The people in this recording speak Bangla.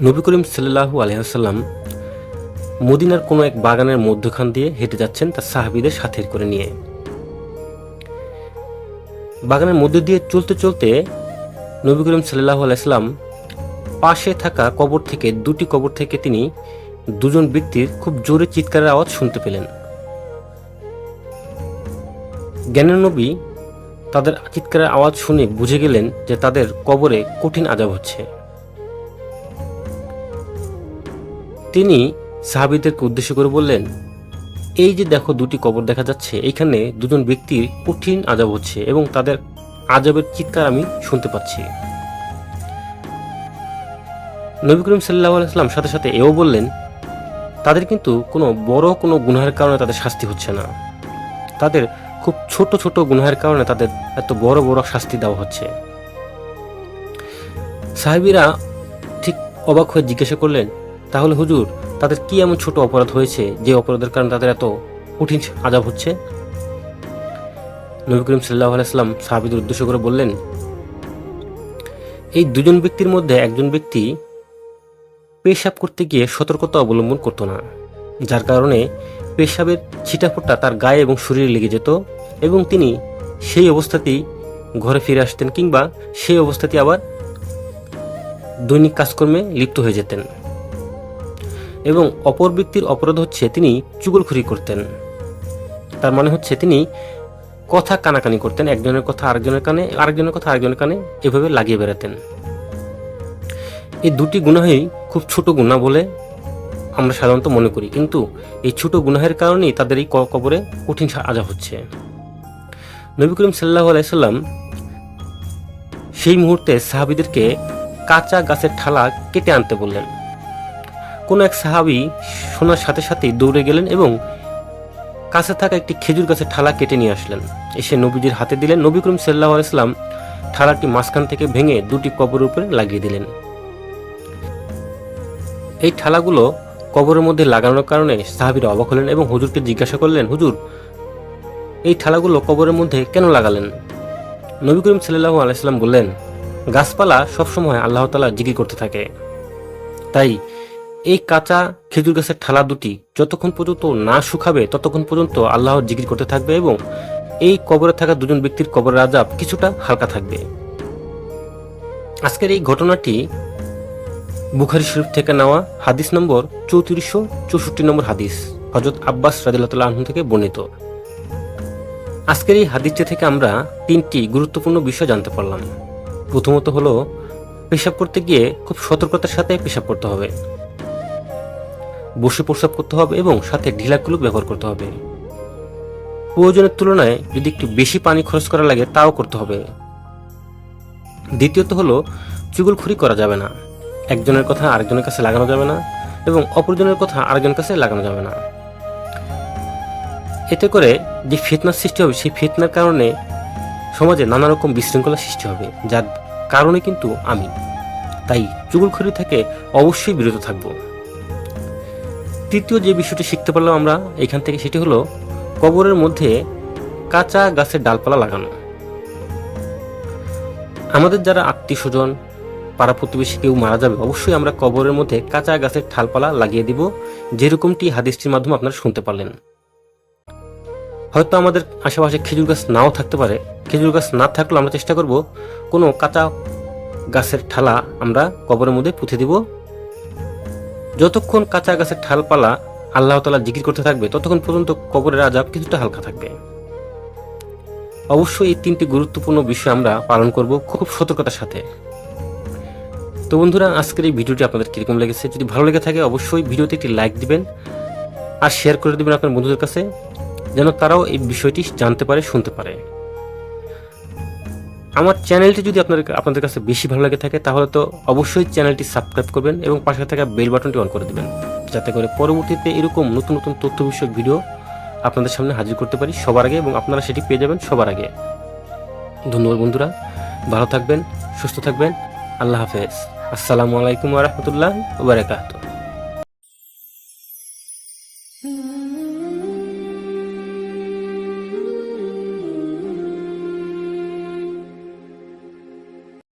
নবী করিম সাল্লাল্লাহু আলাইহি ওয়াসাল্লাম মদিনার কোনো এক বাগানের মধ্যখান দিয়ে হেঁটে যাচ্ছেন তার সাহাবীদের সাথে করে নিয়ে। বাগানের মধ্যে দিয়ে চলতে চলতে নবী করিম সাল্লাল্লাহু আলাইহি ওয়াসাল্লাম পাশে থাকা কবর থেকে দুটি কবর থেকে তিনি দুজন ব্যক্তির খুব জোরে চিৎকারের আওয়াজ শুনতে পেলেন। জ্ঞানের নবী তাদের চিৎকারের আওয়াজ শুনে বুঝে গেলেন যে তাদের কবরে কঠিন আযাব হচ্ছে। তিনি সাহাবীদেরকে উদ্দেশ্য করে বললেন, এই যে দেখো দুটি কবর দেখা যাচ্ছে, এইখানে দুজন ব্যক্তির কঠিন আযাব হচ্ছে এবং তাদের আযাবের চিৎকার আমি শুনতে পাচ্ছি। নবী করিম সাল্লাল্লাহু আলাইহি ওয়াসাল্লাম সাথে সাথে এও বললেন, তাদের কিন্তু কোনো গুনাহের কারণে তাদের শাস্তি হচ্ছে না, তাদের খুব ছোট ছোট গুনাহের কারণে তাদের এত বড় বড় শাস্তি দেওয়া হচ্ছে। সাহাবীরা ঠিক অবাক হয়ে জিজ্ঞাসা করলেন, তাহলে হুজুর তাদের কি এমন ছোট অপরাধ হয়েছে যে অপরাধের কারণে তাদের এত কঠিন আযাব হচ্ছে? নবী করিম সাল্লাল্লাহু আলাইহি ওয়াসাল্লাম সাহাবীদের উদ্দেশ্য করে বললেন, এই দুজন ব্যক্তির মধ্যে একজন ব্যক্তি পেশাব করতে গিয়ে সতর্কতা অবলম্বন করতো না, যার কারণে পেশাবের ছিটাফোঁটা তার গায়ে এবং শরীরে লেগে যেত এবং তিনি সেই অবস্থাতেই ঘরে ফিরে আসতেন কিংবা সেই অবস্থাতেই আবার দৈনিক কাজকর্মে লিপ্ত হয়ে যেতেন। এবং অপর ব্যক্তির অপরাধ হচ্ছে তিনি চুগলখড়ি করতেন, তার মানে হচ্ছে তিনি কথা কানাকানি করতেন, একজনের কথা আরেকজনের কানে, আরেকজনের কথা আরেকজনের কানে এভাবে লাগিয়ে বেড়াতেন। এই দুটি গুনাহই খুব ছোট গুনাহ বলে আমরা সাধারণত মনে করি, কিন্তু এই ছোট গুনাহের কারণেই তাদের এই কবরে কঠিন আযাব হচ্ছে। নবী করিম সাল্লাল্লাহু আলাইহি ওয়াসাল্লাম সেই মুহূর্তে সাহাবীদেরকে কাঁচা গাছের ঠালা কেটে আনতে বললেন। কোন এক সাহাবী শোনার সাথে সাথেই দৌড়ে গেলেন এবং কাছে থাকা একটি খেজুর গাছের ঠালা কেটে নিয়ে আসলেন, এসে নবীজির হাতে দিলেন। নবী করিম সাল্লাল্লাহু আলাইহি ওয়াসাল্লাম ঠালাটি মাঝখান থেকে ভেঙে দুটি কবরের উপরে লাগিয়ে দিলেন। এই ঠালাগুলো কবরের মধ্যে লাগানোর কারণে সাহাবীরা অবাক হলেন এবং হুজুরকে জিজ্ঞাসা করলেন, হুজুর এই ঠালাগুলো কবরের মধ্যে কেন লাগালেন? নবী করিম সাল্লাল্লাহু আলাইহি ওয়াসাল্লাম বললেন, গাছপালা সবসময় আল্লাহ তাআলা জিকির করতে থাকে, তাই এই কাঁচা খেজুর গাছের ঠালা দুটি যতক্ষণ পর্যন্ত না শুকাবে ততক্ষণ পর্যন্ত আল্লাহর জিকির করতে থাকবে এবং এই কবরে থাকা দুজন ব্যক্তির কবরের আযাব কিছুটা হালকা থাকবে। আজকের এই ঘটনাটি বুখারী শরীফ থেকে নেওয়া, হাদিস নম্বর 3464 নম্বর হাদিস, হযরত আব্বাস রাদিয়াল্লাহু তাআলা আনহু থেকে বর্ণিত। আজকের এই হাদিসটি থেকে আমরা তিনটি গুরুত্বপূর্ণ বিষয় জানতে পারলাম। প্রথমত হলো, পেশাব করতে গিয়ে খুব সতর্কতার সাথে পেশাব করতে হবে, বসে প্রস্রাব করতে হবে এবং সাথে ঢিলা কুলুপ ব্যবহার করতে হবে। প্রয়োজনের তুলনায় যদি একটু বেশি পানি খরচ করা লাগে তাও করতে হবে। দ্বিতীয়ত হলো, চুগলখড়ি করা যাবে না, একজনের কথা আরেকজনের কাছে লাগানো যাবে না এবং অপরজনের কথা আরেকজনের কাছে লাগানো যাবে না। এতে করে যে ফিতনার সৃষ্টি হবে, সেই ফিতনার কারণে সমাজে নানা রকম বিশৃঙ্খলা সৃষ্টি হবে, যার কারণে কিন্তু তাই চুগলখড়ি থেকে অবশ্যই বিরত থাকব। তৃতীয় যে বিষয়টি শিখতে পারলাম আমরা এখান থেকে, সেটি হলো কবরের মধ্যে কাঁচা গাছের ডালপালা লাগানো। আমাদের যারা আত্মীয় স্বজন, পাড়া প্রতিবেশী কেউ মারা যাবে, অবশ্যই আমরা কবরের মধ্যে কাঁচা গাছের ঠালপালা লাগিয়ে দিব, যেরকমটি হাদিসটির মাধ্যমে আপনারা শুনতে পারলেন। হয়তো আমাদের আশেপাশে খেজুর গাছ নাও থাকতে পারে, খেজুর গাছ না থাকলেও আমরা চেষ্টা করব কোনো কাঁচা গাছের ঠালা আমরা কবরের মধ্যে পুঁতে দিব। যতক্ষণ কাঁচা গাছের ঠালপালা আল্লাহ তাআলা জিকির করতে থাকবে ততক্ষণ পর্যন্ত কবরের আযাব কিছুটা হালকা থাকবে। অবশ্যই এই তিনটি গুরুত্বপূর্ণ বিষয় আমরা পালন করব খুব সতর্কতার সাথে। তো বন্ধুরা, আজকের এই ভিডিওটি আপনাদের কিরকম লেগেছে? যদি ভালো লেগে থাকে অবশ্যই ভিডিওতে একটি লাইক দিবেন আর শেয়ার করে দিবেন আপনার বন্ধুদের কাছে, যেন তারাও এই বিষয়টি জানতে পারে, শুনতে পারে। আমার চ্যানেলটি যদি আপনাদের কাছে বেশি ভালো লাগে থাকে তাহলে তো অবশ্যই চ্যানেলটি সাবস্ক্রাইব করবেন এবং পাশে থাকা বেল বাটনটি অন করে দিবেন, যাতে করে পরবর্তীতে এরকম নতুন নতুন তথ্য বিষয়ক ভিডিও আপনাদের সামনে হাজির করতে পারি সবার আগে এবং আপনারা সেটি পেয়ে যাবেন সবার আগে। ধন্যবাদ বন্ধুরা, ভালো থাকবেন, সুস্থ থাকবেন, আল্লাহ হাফেজ। আসসালামু আলাইকুম ওয়া রাহমাতুল্লাহি ওয়া বারাকাতুহু।